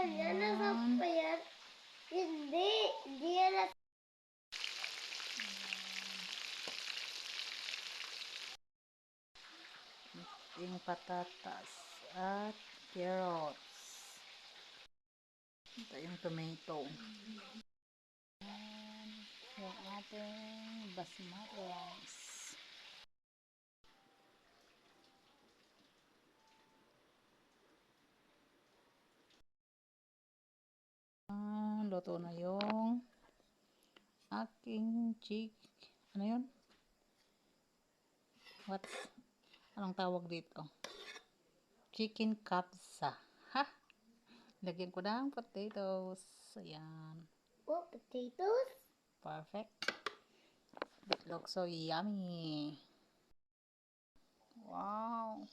yan na pa yan. Hindi yan na. Yung patatas at carrots. Ito yung tomato. And yung ating basmati rice. Luto na yung aking ano yun? Anong tawag dito? Chicken kapsa. Ha? Lagyan ko ng potatoes. Ayan. Oh, potatoes? Perfect. It looks so yummy. Wow.